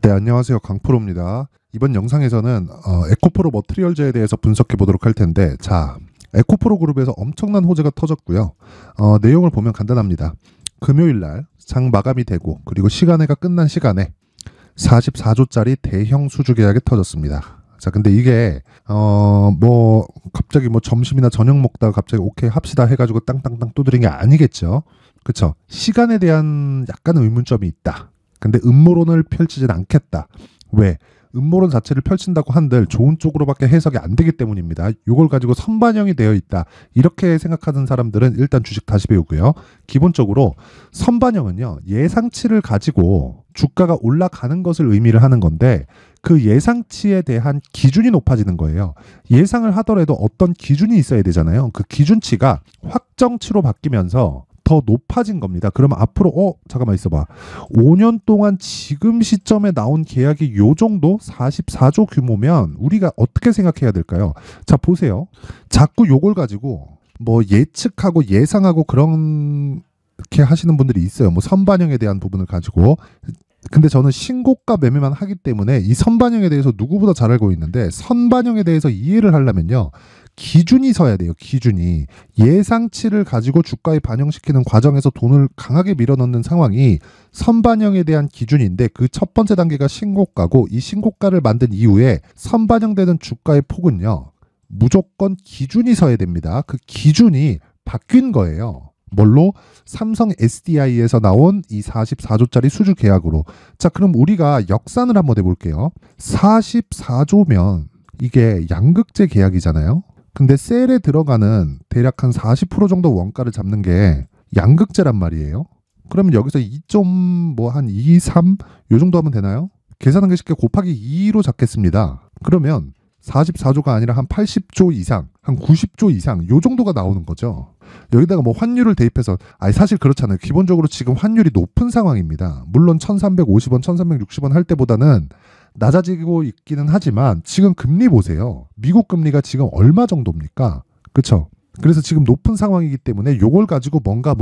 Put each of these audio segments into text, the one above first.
네, 안녕하세요. 강프로입니다. 이번 영상에서는 에코프로 머트리얼즈에 대해서 분석해 보도록 할 텐데, 자, 에코프로 그룹에서 엄청난 호재가 터졌고요. 내용을 보면 간단합니다. 금요일 날 장 마감이 되고, 그리고 시간회가 끝난 시간에 44조짜리 대형 수주 계약이 터졌습니다. 자, 근데 이게 갑자기 점심이나 저녁 먹다가 갑자기 오케이 합시다 해가지고 땅땅땅 두드린 게 아니겠죠. 그쵸? 시간에 대한 약간 의문점이 있다. 근데 음모론을 펼치진 않겠다. 왜? 음모론 자체를 펼친다고 한들 좋은 쪽으로밖에 해석이 안 되기 때문입니다. 이걸 가지고 선반영이 되어 있다. 이렇게 생각하는 사람들은 일단 주식 다시 배우고요. 기본적으로 선반영은요, 예상치를 가지고 주가가 올라가는 것을 의미를 하는 건데, 그 예상치에 대한 기준이 높아지는 거예요. 예상을 하더라도 어떤 기준이 있어야 되잖아요. 그 기준치가 확정치로 바뀌면서 더 높아진 겁니다. 그러면 앞으로 잠깐만 있어봐. 5년 동안 지금 시점에 나온 계약이 요 정도 44조 규모면 우리가 어떻게 생각해야 될까요? 자, 보세요. 자꾸 요걸 가지고 예측하고 예상하고 그렇게 하시는 분들이 있어요. 선반영에 대한 부분을 가지고. 근데 저는 신고가 매매만 하기 때문에 이 선반영에 대해서 누구보다 잘 알고 있는데, 선반영에 대해서 이해를 하려면요, 기준이 서야 돼요. 기준이. 예상치를 가지고 주가에 반영시키는 과정에서 돈을 강하게 밀어넣는 상황이 선반영에 대한 기준인데, 그 첫 번째 단계가 신고가고, 이 신고가를 만든 이후에 선반영되는 주가의 폭은요, 무조건 기준이 서야 됩니다. 그 기준이 바뀐 거예요. 뭘로? 삼성 SDI에서 나온 이 44조짜리 수주 계약으로. 자, 그럼 우리가 역산을 한번 해볼게요. 44조면 이게 양극재 계약이잖아요. 근데 셀에 들어가는 대략 한 40% 정도 원가를 잡는 게 양극재란 말이에요. 그러면 여기서 2.23 요 정도 하면 되나요? 계산하기 쉽게 곱하기 2로 잡겠습니다. 그러면 44조가 아니라 한 80조 이상, 한 90조 이상 요 정도가 나오는 거죠. 여기다가 환율을 대입해서, 사실 그렇잖아요. 기본적으로 지금 환율이 높은 상황입니다. 물론 1350원, 1360원 할 때보다는 낮아지고 있기는 하지만 지금 금리 보세요. 미국 금리가 지금 얼마 정도입니까? 그쵸? 그래서 지금 높은 상황이기 때문에 요걸 가지고 뭔가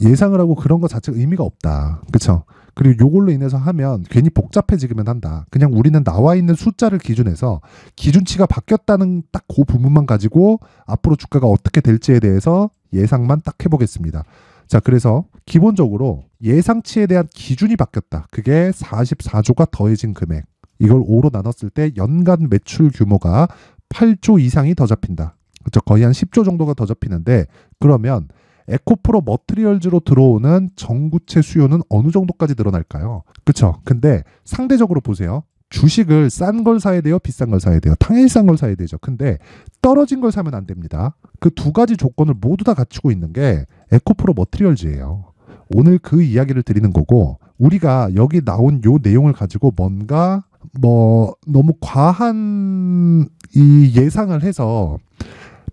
예상을 하고 그런 거 자체가 의미가 없다. 그쵸? 그리고 요걸로 인해서 하면 괜히 복잡해지기만 한다. 그냥 우리는 나와 있는 숫자를 기준해서 기준치가 바뀌었다는 딱 그 부분만 가지고 앞으로 주가가 어떻게 될지에 대해서 예상만 딱 해보겠습니다. 자, 그래서 기본적으로 예상치에 대한 기준이 바뀌었다. 그게 44조가 더해진 금액. 이걸 5로 나눴을 때 연간 매출 규모가 8조 이상이 더 잡힌다. 그렇죠? 거의 한 10조 정도가 더 잡히는데, 그러면 에코프로 머트리얼즈로 들어오는 전구체 수요는 어느 정도까지 늘어날까요? 그렇죠? 근데 상대적으로 보세요. 주식을 싼 걸 사야 돼요? 비싼 걸 사야 돼요? 당연히 싼 걸 사야 되죠. 근데 떨어진 걸 사면 안 됩니다. 그 두 가지 조건을 모두 다 갖추고 있는 게 에코프로 머트리얼즈예요. 오늘 그 이야기를 드리는 거고, 우리가 여기 나온 요 내용을 가지고 뭔가 너무 과한 이 예상을 해서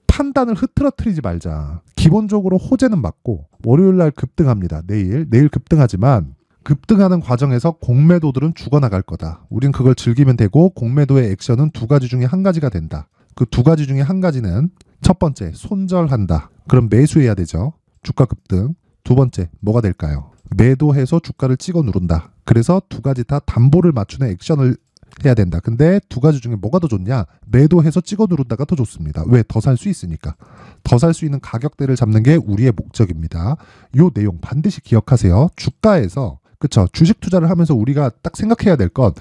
판단을 흐트러뜨리지 말자. 기본적으로 호재는 맞고, 월요일 날 급등합니다. 내일 급등하지만 급등하는 과정에서 공매도들은 죽어나갈 거다. 우린 그걸 즐기면 되고, 공매도의 액션은 두 가지 중에 한 가지가 된다. 그 두 가지 중에 한 가지는, 첫 번째 손절한다. 그럼 매수해야 되죠. 주가 급등. 두 번째 뭐가 될까요? 매도해서 주가를 찍어 누른다. 그래서 두 가지 다 담보를 맞추는 액션을 해야 된다. 근데 두 가지 중에 뭐가 더 좋냐? 매도해서 찍어 누른다가 더 좋습니다. 왜? 더 살 수 있으니까. 더 살 수 있는 가격대를 잡는 게 우리의 목적입니다. 요 내용 반드시 기억하세요. 주가에서, 그쵸? 주식 투자를 하면서 우리가 딱 생각해야 될 건,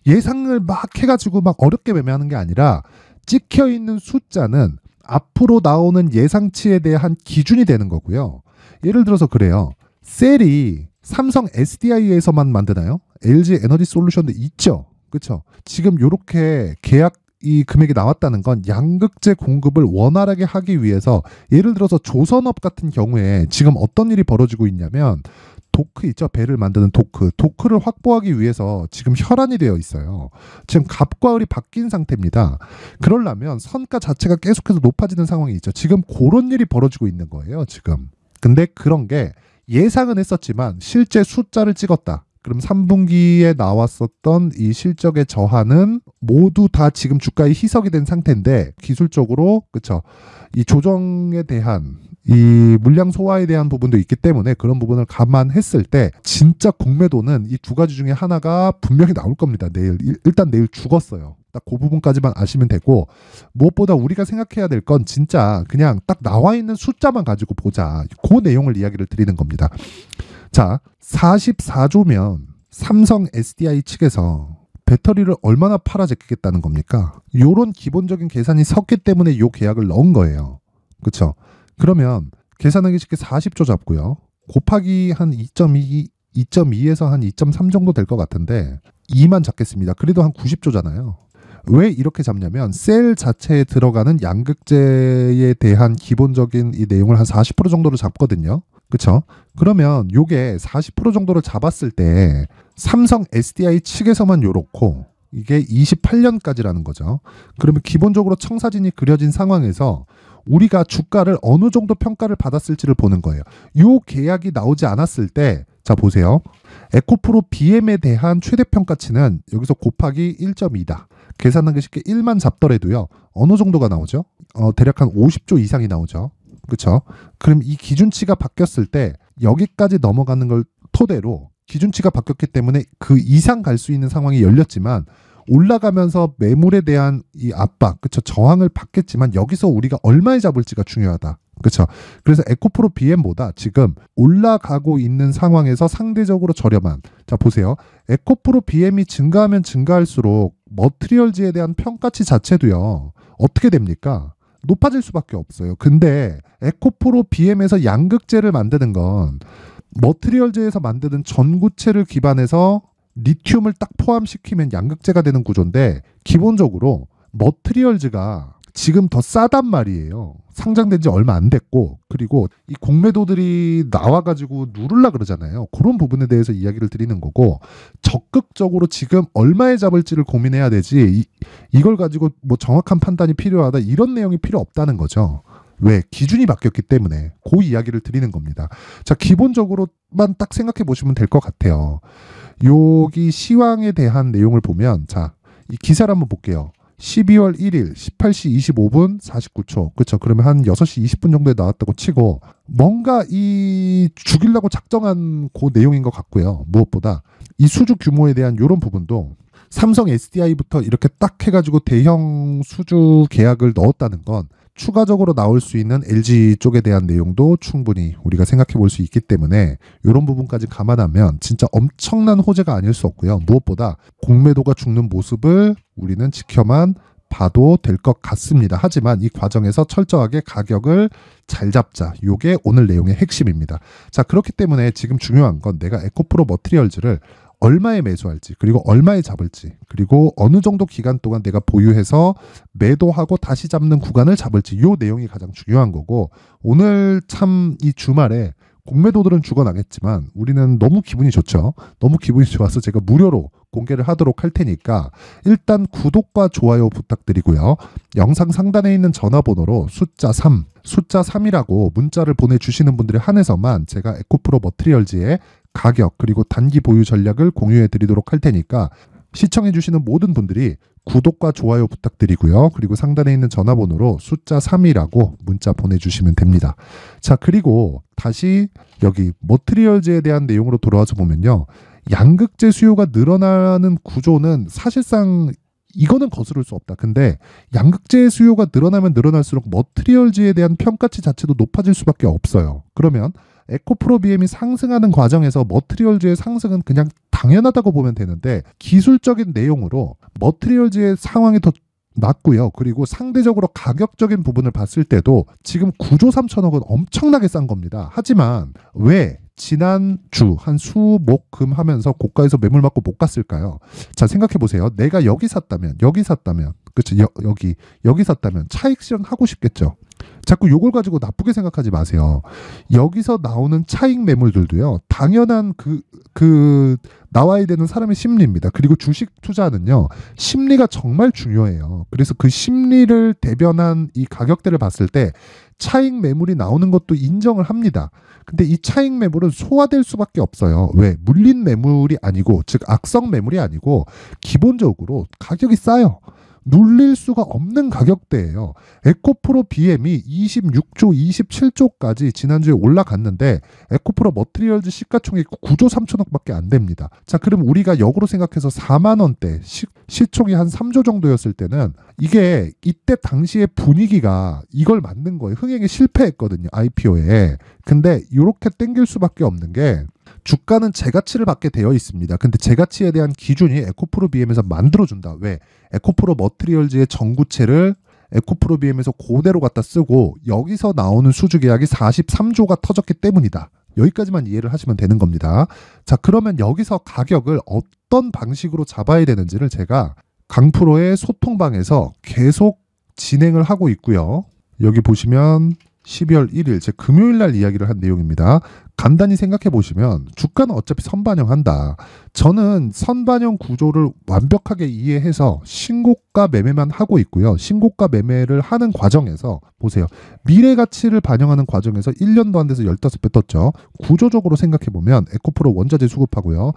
예상을 막 해가지고 막 어렵게 매매하는 게 아니라, 찍혀있는 숫자는 앞으로 나오는 예상치에 대한 기준이 되는 거고요. 예를 들어서 그래요. 셀이 삼성 SDI에서만 만드나요? LG 에너지 솔루션도 있죠. 그렇죠? 지금 이렇게 계약 이 금액이 나왔다는 건 양극재 공급을 원활하게 하기 위해서, 예를 들어서 조선업 같은 경우에 지금 어떤 일이 벌어지고 있냐면, 도크 있죠? 배를 만드는 도크를 확보하기 위해서 지금 혈안이 되어 있어요. 지금 갑과 을이 바뀐 상태입니다. 그러려면 선가 자체가 계속해서 높아지는 상황이 있죠. 지금 그런 일이 벌어지고 있는 거예요, 지금. 근데 그런 게 예상은 했었지만 실제 숫자를 찍었다. 그럼 3분기에 나왔었던 이 실적의 저하는 모두 다 지금 주가에 희석이 된 상태인데, 기술적으로, 그쵸? 이 조정에 대한 이 물량 소화에 대한 부분도 있기 때문에 그런 부분을 감안했을 때 진짜 공매도는 이 두 가지 중에 하나가 분명히 나올 겁니다. 내일 일단 내일 죽었어요. 딱 그 부분까지만 아시면 되고, 무엇보다 우리가 생각해야 될 건 진짜 그냥 딱 나와 있는 숫자만 가지고 보자. 그 내용을 이야기를 드리는 겁니다. 자, 44조면 삼성 SDI 측에서 배터리를 얼마나 팔아 제끼겠다는 겁니까? 요런 기본적인 계산이 섰기 때문에 요 계약을 넣은 거예요. 그렇죠? 그러면 계산하기 쉽게 40조 잡고요. 곱하기 한 2.2에서 한 2.3 정도 될 것 같은데 2만 잡겠습니다. 그래도 한 90조잖아요. 왜 이렇게 잡냐면 셀 자체에 들어가는 양극재에 대한 기본적인 이 내용을 한 40% 정도로 잡거든요. 그렇죠? 그러면 요게 40% 정도를 잡았을 때 삼성 SDI 측에서만 요렇고 이게 28년까지라는 거죠. 그러면 기본적으로 청사진이 그려진 상황에서 우리가 주가를 어느 정도 평가를 받았을지를 보는 거예요. 요 계약이 나오지 않았을 때, 자 보세요. 에코프로 BM에 대한 최대 평가치는 여기서 곱하기 1.2다. 계산하기 쉽게 1만 잡더라도요. 어느 정도가 나오죠? 대략 한 50조 이상이 나오죠. 그렇죠? 그럼 이 기준치가 바뀌었을 때 여기까지 넘어가는 걸 토대로 기준치가 바뀌었기 때문에 그 이상 갈 수 있는 상황이 열렸지만 올라가면서 매물에 대한 이 압박, 그렇죠? 저항을 받겠지만 여기서 우리가 얼마에 잡을지가 중요하다. 그렇죠? 그래서 에코프로 BM보다 지금 올라가고 있는 상황에서 상대적으로 저렴한, 자 보세요. 에코프로 BM이 증가하면 증가할수록 머트리얼즈에 대한 평가치 자체도요. 어떻게 됩니까? 높아질 수밖에 없어요. 근데 에코프로 BM에서 양극재를 만드는 건 머트리얼즈에서 만드는 전구체를 기반해서 리튬을 딱 포함시키면 양극재가 되는 구조인데 기본적으로 머트리얼즈가 지금 더 싸단 말이에요. 상장된 지 얼마 안 됐고, 그리고 이 공매도들이 나와가지고 누르려 그러잖아요. 그런 부분에 대해서 이야기를 드리는 거고, 적극적으로 지금 얼마에 잡을지를 고민해야 되지 이걸 가지고 뭐 정확한 판단이 필요하다 이런 내용이 필요 없다는 거죠. 왜? 기준이 바뀌었기 때문에 그 이야기를 드리는 겁니다. 자, 기본적으로만 딱 생각해 보시면 될 것 같아요. 여기 시황에 대한 내용을 보면, 자, 이 기사를 한번 볼게요. 12월 1일 18시 25분 49초. 그렇죠. 그러면 한 6시 20분 정도에 나왔다고 치고 뭔가 이 죽이려고 작정한 그 내용인 것 같고요. 무엇보다 이 수주 규모에 대한 이런 부분도 삼성 SDI부터 이렇게 딱 해가지고 대형 수주 계약을 넣었다는 건 추가적으로 나올 수 있는 LG 쪽에 대한 내용도 충분히 우리가 생각해 볼 수 있기 때문에 이런 부분까지 감안하면 진짜 엄청난 호재가 아닐 수 없고요. 무엇보다 공매도가 죽는 모습을 우리는 지켜만 봐도 될 것 같습니다. 하지만 이 과정에서 철저하게 가격을 잘 잡자. 이게 오늘 내용의 핵심입니다. 자, 그렇기 때문에 지금 중요한 건 내가 에코프로 머티리얼즈를 얼마에 매수할지, 그리고 얼마에 잡을지, 그리고 어느 정도 기간 동안 내가 보유해서 매도하고 다시 잡는 구간을 잡을지, 이 내용이 가장 중요한 거고, 오늘 참 이 주말에 공매도들은 죽어나겠지만 우리는 너무 기분이 좋죠. 너무 기분이 좋아서 제가 무료로 공개를 하도록 할 테니까 일단 구독과 좋아요 부탁드리고요. 영상 상단에 있는 전화번호로 숫자 3이라고 문자를 보내주시는 분들에 한해서만 제가 에코프로 머티리얼즈의 가격 그리고 단기 보유 전략을 공유해 드리도록 할 테니까 시청해 주시는 모든 분들이 구독과 좋아요 부탁드리고요. 그리고 상단에 있는 전화번호로 숫자 3이라고 문자 보내주시면 됩니다. 자, 그리고 다시 여기 머티리얼즈에 대한 내용으로 돌아와서 보면요. 양극재 수요가 늘어나는 구조는 사실상 이거는 거스를 수 없다. 근데 양극재 수요가 늘어나면 늘어날수록 머티리얼즈에 대한 평가치 자체도 높아질 수밖에 없어요. 그러면 에코프로 BM이 상승하는 과정에서 머티리얼즈의 상승은 그냥 당연하다고 보면 되는데 기술적인 내용으로 머티리얼즈의 상황이 더 낮고요. 그리고 상대적으로 가격적인 부분을 봤을 때도 지금 9조 3천억은 엄청나게 싼 겁니다. 하지만 왜 지난주 한 수목금 하면서 고가에서 매물 맞고 못 갔을까요? 자, 생각해 보세요. 내가 여기 샀다면 그렇죠. 여기 샀다면 차익 실현하고 싶겠죠. 자꾸 요걸 가지고 나쁘게 생각하지 마세요. 여기서 나오는 차익 매물들도요. 당연한 그 나와야 되는 사람의 심리입니다. 그리고 주식 투자는요. 심리가 정말 중요해요. 그래서 그 심리를 대변한 이 가격대를 봤을 때 차익 매물이 나오는 것도 인정을 합니다. 근데 이 차익 매물은 소화될 수밖에 없어요. 왜? 물린 매물이 아니고, 즉 악성 매물이 아니고 기본적으로 가격이 싸요. 눌릴 수가 없는 가격대예요. 에코프로 BM이 26조, 27조까지 지난주에 올라갔는데 에코프로 머트리얼즈 시가총액 9조 3천억밖에 안 됩니다. 자, 그럼 우리가 역으로 생각해서 4만 원대 시총이 한 3조 정도였을 때는 이게 이때 당시의 분위기가 이걸 맞는 거예요. 흥행에 실패했거든요. IPO에. 근데 이렇게 땡길 수밖에 없는 게 주가는 재가치를 받게 되어 있습니다. 근데 재가치에 대한 기준이 에코프로 BM에서 만들어준다. 왜? 에코프로 머트리얼즈의 전구체를 에코프로 BM에서 그대로 갖다 쓰고 여기서 나오는 수주 계약이 43조가 터졌기 때문이다. 여기까지만 이해를 하시면 되는 겁니다. 자, 그러면 여기서 가격을 어떤 방식으로 잡아야 되는지를 제가 강프로의 소통방에서 계속 진행을 하고 있고요. 여기 보시면 12월 1일 제 금요일 날 이야기를 한 내용입니다. 간단히 생각해 보시면 주가는 어차피 선반영한다. 저는 선반영 구조를 완벽하게 이해해서 신고가 매매만 하고 있고요. 신고가 매매를 하는 과정에서 보세요. 미래 가치를 반영하는 과정에서 1년도 안 돼서 15배 떴죠. 구조적으로 생각해 보면 에코프로 원자재 수급하고요.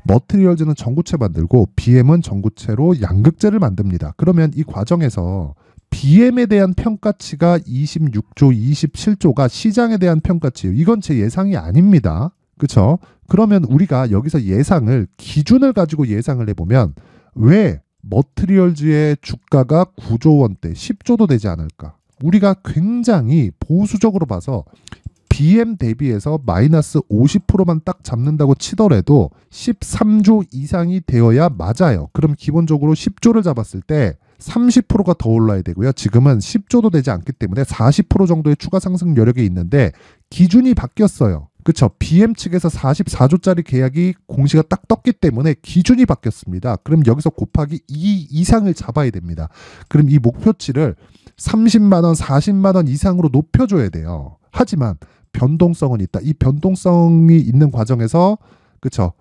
머트리얼즈는 전구체 만들고 BM은 전구체로 양극재를 만듭니다. 그러면 이 과정에서 BM에 대한 평가치가 26조, 27조가 시장에 대한 평가치예요. 이건 제 예상이 아닙니다. 그렇죠? 그러면 우리가 여기서 예상을 기준을 가지고 예상을 해보면 왜 머트리얼즈의 주가가 9조 원대, 10조도 되지 않을까? 우리가 굉장히 보수적으로 봐서 BM 대비해서 마이너스 50%만 딱 잡는다고 치더라도 13조 이상이 되어야 맞아요. 그럼 기본적으로 10조를 잡았을 때 30%가 더 올라야 되고요. 지금은 10조도 되지 않기 때문에 40% 정도의 추가 상승 여력이 있는데 기준이 바뀌었어요. 그렇죠. BM 측에서 44조짜리 계약이 공시가 딱 떴기 때문에 기준이 바뀌었습니다. 그럼 여기서 곱하기 2 이상을 잡아야 됩니다. 그럼 이 목표치를 30만 원, 40만 원 이상으로 높여줘야 돼요. 하지만 변동성은 있다. 이 변동성이 있는 과정에서 그렇죠.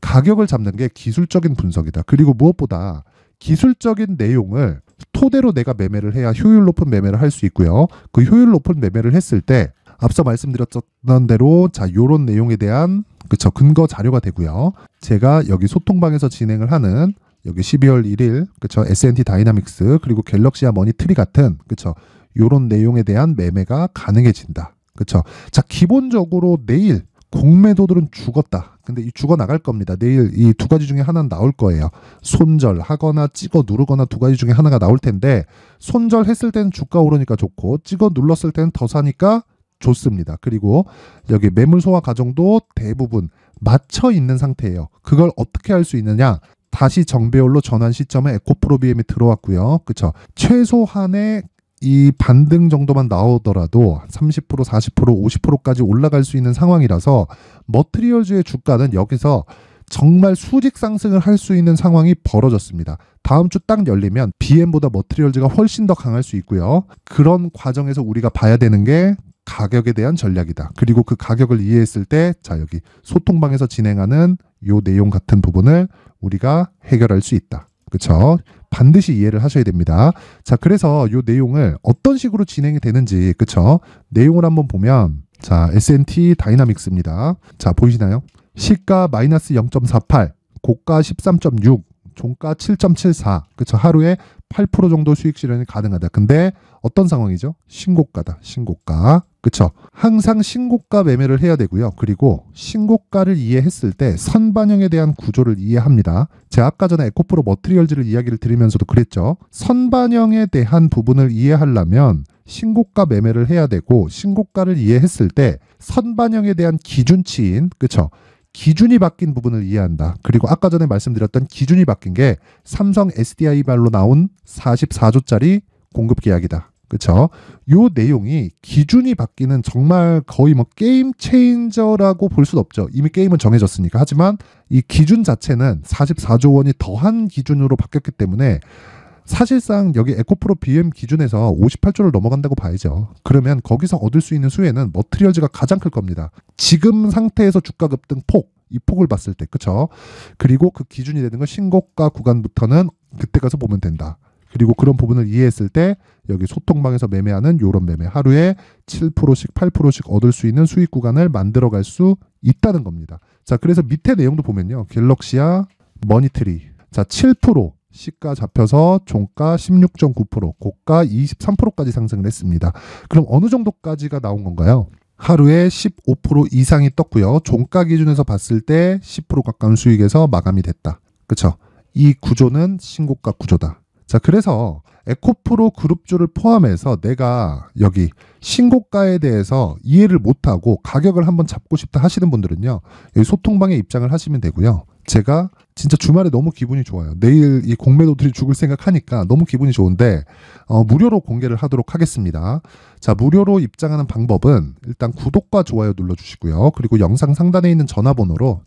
가격을 잡는 게 기술적인 분석이다. 그리고 무엇보다 기술적인 내용을 토대로 내가 매매를 해야 효율 높은 매매를 할 수 있고요. 그 효율 높은 매매를 했을 때 앞서 말씀드렸던 대로 자, 요런 내용에 대한 그쵸 근거 자료가 되고요. 제가 여기 소통방에서 진행을 하는 여기 12월 1일 그쵸 S&T 다이나믹스 그리고 갤럭시아 머니트리 같은 그쵸 요런 내용에 대한 매매가 가능해진다. 그쵸. 자, 기본적으로 내일 공매도들은 죽었다. 근데 이 죽어 나갈 겁니다. 내일 이 두 가지 중에 하나는 나올 거예요. 손절하거나 찍어 누르거나 두 가지 중에 하나가 나올 텐데 손절했을 때는 주가 오르니까 좋고 찍어 눌렀을 때는 더 사니까 좋습니다. 그리고 여기 매물 소화 과정도 대부분 맞춰 있는 상태예요. 그걸 어떻게 할 수 있느냐? 다시 정배열로 전환 시점에 에코프로 BM이 들어왔고요. 그쵸? 최소한의 이 반등 정도만 나오더라도 30%, 40%, 50%까지 올라갈 수 있는 상황이라서 머트리얼즈의 주가는 여기서 정말 수직 상승을 할 수 있는 상황이 벌어졌습니다. 다음 주 딱 열리면 BM보다 머트리얼즈가 훨씬 더 강할 수 있고요. 그런 과정에서 우리가 봐야 되는 게 가격에 대한 전략이다. 그리고 그 가격을 이해했을 때 자 여기 소통방에서 진행하는 요 내용 같은 부분을 우리가 해결할 수 있다. 그렇죠? 반드시 이해를 하셔야 됩니다. 자, 그래서 요 내용을 어떤 식으로 진행이 되는지 그렇죠? 내용을 한번 보면 자, S&T 다이나믹스입니다. 자, 보이시나요? 시가 마이너스 0.48, 고가 13.6, 종가 7.74. 그렇죠? 하루에 8% 정도 수익 실현이 가능하다. 근데 어떤 상황이죠? 신고가다. 신고가. 그렇죠? 항상 신고가 매매를 해야 되고요. 그리고 신고가를 이해했을 때 선반영에 대한 구조를 이해합니다. 제가 아까 전에 에코프로 머트리얼즈를 이야기를 드리면서도 그랬죠. 선반영에 대한 부분을 이해하려면 신고가 매매를 해야 되고 신고가를 이해했을 때 선반영에 대한 기준치인 그렇죠? 기준이 바뀐 부분을 이해한다. 그리고 아까 전에 말씀드렸던 기준이 바뀐 게 삼성 SDI발로 나온 44조짜리 공급 계약이다. 그렇죠? 요 내용이 기준이 바뀌는 정말 거의 뭐 게임 체인저라고 볼 수는 없죠. 이미 게임은 정해졌으니까. 하지만 이 기준 자체는 44조 원이 더한 기준으로 바뀌었기 때문에 사실상 여기 에코프로 BM 기준에서 58조를 넘어간다고 봐야죠. 그러면 거기서 얻을 수 있는 수혜는 머트리얼즈가 가장 클 겁니다. 지금 상태에서 주가 급등 이 폭을 봤을 때, 그쵸? 그리고 그 기준이 되는 건 신고가 구간부터는 그때 가서 보면 된다. 그리고 그런 부분을 이해했을 때 여기 소통방에서 매매하는 요런 매매 하루에 7%씩 8%씩 얻을 수 있는 수익 구간을 만들어갈 수 있다는 겁니다. 자, 그래서 밑에 내용도 보면요. 갤럭시아 머니트리 자 7%, 시가 잡혀서 종가 16.9%, 고가 23%까지 상승을 했습니다. 그럼 어느 정도까지가 나온 건가요? 하루에 15% 이상이 떴고요. 종가 기준에서 봤을 때 10% 가까운 수익에서 마감이 됐다. 그쵸? 이 구조는 신고가 구조다. 자, 그래서 에코프로 그룹주를 포함해서 내가 여기 신고가에 대해서 이해를 못하고 가격을 한번 잡고 싶다 하시는 분들은요, 여기 소통방에 입장을 하시면 되고요. 제가 진짜 주말에 너무 기분이 좋아요. 내일 이 공매도들이 죽을 생각하니까 너무 기분이 좋은데 무료로 공개를 하도록 하겠습니다. 자, 무료로 입장하는 방법은 일단 구독과 좋아요 눌러주시고요. 그리고 영상 상단에 있는 전화번호로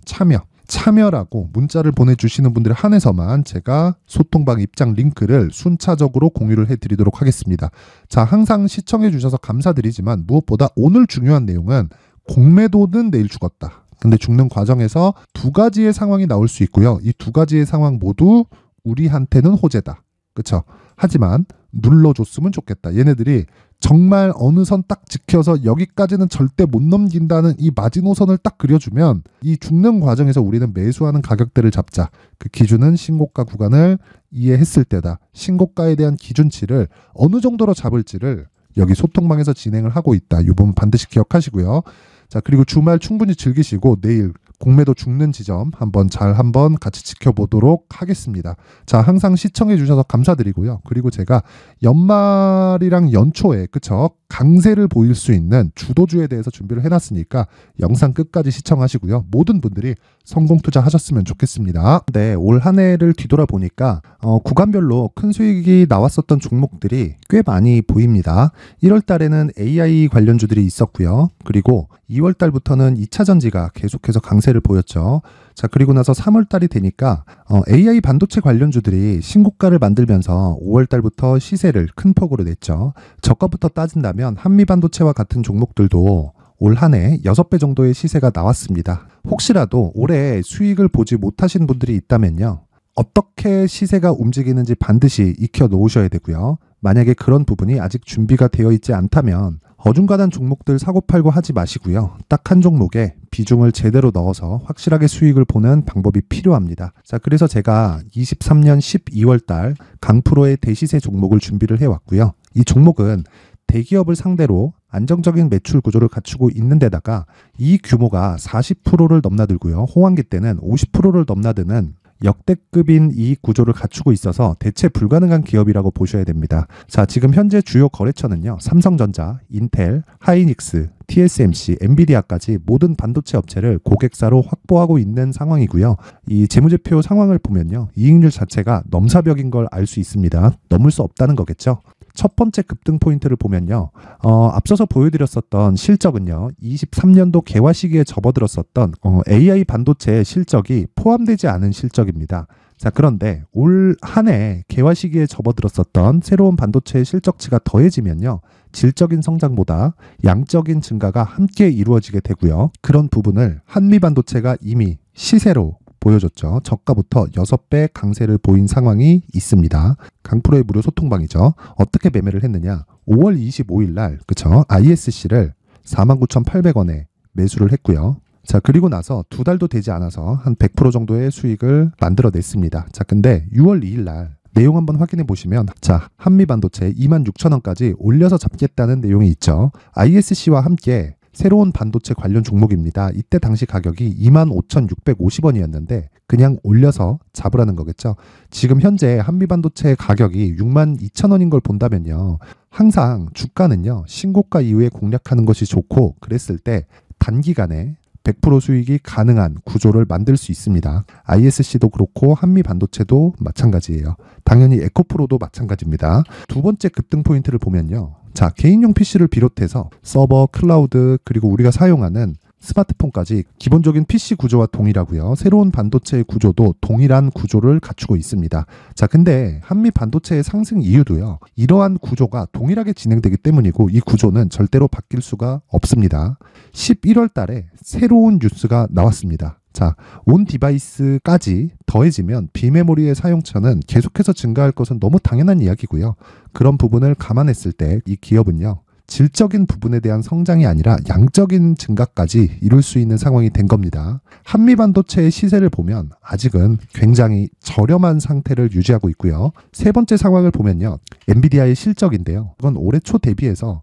참여라고 문자를 보내주시는 분들에 한해서만 제가 소통방 입장 링크를 순차적으로 공유를 해드리도록 하겠습니다. 자, 항상 시청해주셔서 감사드리지만 무엇보다 오늘 중요한 내용은 공매도는 내일 죽었다. 근데 죽는 과정에서 두 가지의 상황이 나올 수 있고요. 이 두 가지의 상황 모두 우리한테는 호재다. 그쵸? 하지만 눌러줬으면 좋겠다. 얘네들이 정말 어느 선 딱 지켜서 여기까지는 절대 못 넘긴다는 이 마지노선을 딱 그려주면 이 죽는 과정에서 우리는 매수하는 가격대를 잡자. 그 기준은 신고가 구간을 이해했을 때다. 신고가에 대한 기준치를 어느 정도로 잡을지를 여기 소통방에서 진행을 하고 있다. 이 부분 반드시 기억하시고요. 자, 그리고 주말 충분히 즐기시고 내일 공매도 죽는 지점 한번 같이 지켜보도록 하겠습니다. 자, 항상 시청해 주셔서 감사드리고요. 그리고 제가 연말이랑 연초에 그쵸? 강세를 보일 수 있는 주도주에 대해서 준비를 해놨으니까 영상 끝까지 시청하시고요. 모든 분들이 성공 투자하셨으면 좋겠습니다. 네, 올 한 해를 뒤돌아보니까 구간별로 큰 수익이 나왔었던 종목들이 꽤 많이 보입니다. 1월 달에는 AI 관련주들이 있었고요. 그리고 2월 달부터는 2차전지가 계속해서 강세를 보였죠. 자, 그리고 나서 3월 달이 되니까 AI 반도체 관련주들이 신고가를 만들면서 5월 달부터 시세를 큰 폭으로 냈죠. 저가부터 따진다면 한미반도체와 같은 종목들도 올 한 해 6배 정도의 시세가 나왔습니다. 혹시라도 올해 수익을 보지 못하신 분들이 있다면요, 어떻게 시세가 움직이는지 반드시 익혀 놓으셔야 되고요. 만약에 그런 부분이 아직 준비가 되어 있지 않다면 어중간한 종목들 사고팔고 하지 마시고요. 딱 한 종목에 비중을 제대로 넣어서 확실하게 수익을 보는 방법이 필요합니다. 자, 그래서 제가 23년 12월 달 강프로의 대시세 종목을 준비를 해왔고요. 이 종목은 대기업을 상대로 안정적인 매출 구조를 갖추고 있는 데다가 이 규모가 40%를 넘나들고요. 호황기 때는 50%를 넘나드는 역대급인 이익 구조를 갖추고 있어서 대체 불가능한 기업이라고 보셔야 됩니다. 자, 지금 현재 주요 거래처는요, 삼성전자, 인텔, 하이닉스, TSMC, 엔비디아까지 모든 반도체 업체를 고객사로 확보하고 있는 상황이고요. 이 재무제표 상황을 보면요, 이익률 자체가 넘사벽인 걸 알 수 있습니다. 넘을 수 없다는 거겠죠. 첫 번째 급등 포인트를 보면요, 앞서서 보여드렸었던 실적은요, 23년도 개화 시기에 접어들었었던 AI 반도체의 실적이 포함되지 않은 실적입니다. 자, 그런데 올 한 해 개화 시기에 접어들었었던 새로운 반도체의 실적치가 더해지면요, 질적인 성장보다 양적인 증가가 함께 이루어지게 되고요. 그런 부분을 한미반도체가 이미 시세로 보여줬죠. 저가부터 6배 강세를 보인 상황이 있습니다. 강프로의 무료 소통방이죠. 어떻게 매매를 했느냐? 5월 25일 날, 그쵸? ISC를 49,800원에 매수를 했고요. 자, 그리고 나서 두 달도 되지 않아서 한 100% 정도의 수익을 만들어냈습니다. 자, 근데 6월 2일 날 내용 한번 확인해 보시면, 자, 한미반도체 26,000원까지 올려서 잡겠다는 내용이 있죠. ISC와 함께 새로운 반도체 관련 종목입니다. 이때 당시 가격이 25,650원이었는데 그냥 올려서 잡으라는 거겠죠. 지금 현재 한미반도체 가격이 62,000원인 걸 본다면요, 항상 주가는요, 신고가 이후에 공략하는 것이 좋고, 그랬을 때 단기간에 100% 수익이 가능한 구조를 만들 수 있습니다. ISC도 그렇고 한미반도체도 마찬가지예요. 당연히 에코프로도 마찬가지입니다. 두 번째 급등 포인트를 보면요, 자, 개인용 PC를 비롯해서 서버, 클라우드, 그리고 우리가 사용하는 스마트폰까지 기본적인 PC 구조와 동일하고요. 새로운 반도체의 구조도 동일한 구조를 갖추고 있습니다. 자, 근데 한미 반도체의 상승 이유도요, 이러한 구조가 동일하게 진행되기 때문이고, 이 구조는 절대로 바뀔 수가 없습니다. 11월 달에 새로운 뉴스가 나왔습니다. 자, 온 디바이스까지 더해지면 비메모리의 사용처는 계속해서 증가할 것은 너무 당연한 이야기고요. 그런 부분을 감안했을 때 이 기업은요, 질적인 부분에 대한 성장이 아니라 양적인 증가까지 이룰 수 있는 상황이 된 겁니다. 한미반도체의 시세를 보면 아직은 굉장히 저렴한 상태를 유지하고 있고요. 세 번째 상황을 보면요. 엔비디아의 실적인데요. 이건 올해 초 대비해서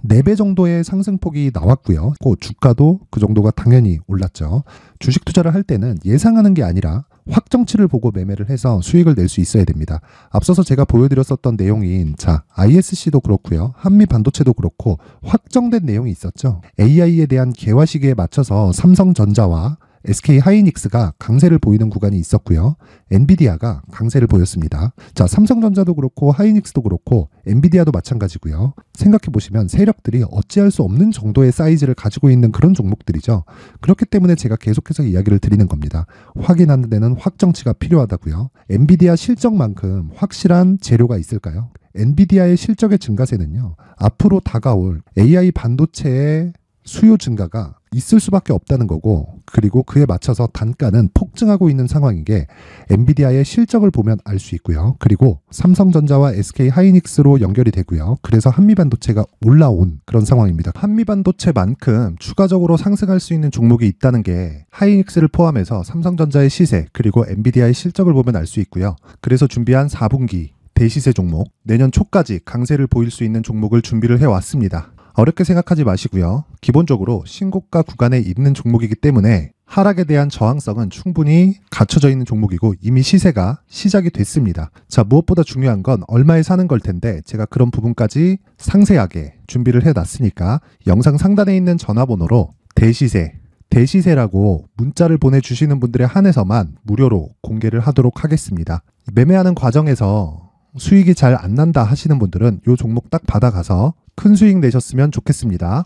4배 정도의 상승폭이 나왔고요. 주가도 그 정도가 당연히 올랐죠. 주식 투자를 할 때는 예상하는 게 아니라 확정치를 보고 매매를 해서 수익을 낼 수 있어야 됩니다. 앞서서 제가 보여드렸었던 내용인 ISC도 그렇고요. 한미반도체도 그렇고 확정된 내용이 있었죠. AI에 대한 개화 시기에 맞춰서 삼성전자와 SK하이닉스가 강세를 보이는 구간이 있었고요. 엔비디아가 강세를 보였습니다. 삼성전자도 그렇고 하이닉스도 그렇고 엔비디아도 마찬가지고요. 생각해보시면 세력들이 어찌할 수 없는 정도의 사이즈를 가지고 있는 그런 종목들이죠. 그렇기 때문에 제가 계속해서 이야기를 드리는 겁니다. 확인하는 데는 확정치가 필요하다고요. 엔비디아 실적만큼 확실한 재료가 있을까요? 엔비디아의 실적의 증가세는요. 앞으로 다가올 AI 반도체의 수요 증가가 있을 수밖에 없다는 거고, 그리고 그에 맞춰서 단가는 폭증하고 있는 상황인 게 엔비디아의 실적을 보면 알 수 있고요. 그리고 삼성전자와 SK하이닉스로 연결이 되고요. 그래서 한미반도체가 올라온 그런 상황입니다. 한미반도체만큼 추가적으로 상승할 수 있는 종목이 있다는 게 하이닉스를 포함해서 삼성전자의 시세 그리고 엔비디아의 실적을 보면 알 수 있고요. 그래서 준비한 4분기 대시세 종목, 내년 초까지 강세를 보일 수 있는 종목을 준비를 해왔습니다. 어렵게 생각하지 마시고요. 기본적으로 신고가 구간에 있는 종목이기 때문에 하락에 대한 저항성은 충분히 갖춰져 있는 종목이고 이미 시세가 시작이 됐습니다. 무엇보다 중요한 건 얼마에 사는 걸 텐데 제가 그런 부분까지 상세하게 준비를 해놨으니까 영상 상단에 있는 전화번호로 대시세라고 문자를 보내주시는 분들에 한해서만 무료로 공개를 하도록 하겠습니다. 매매하는 과정에서 수익이 잘 안 난다 하시는 분들은 이 종목 딱 받아가서 큰 수익 내셨으면 좋겠습니다.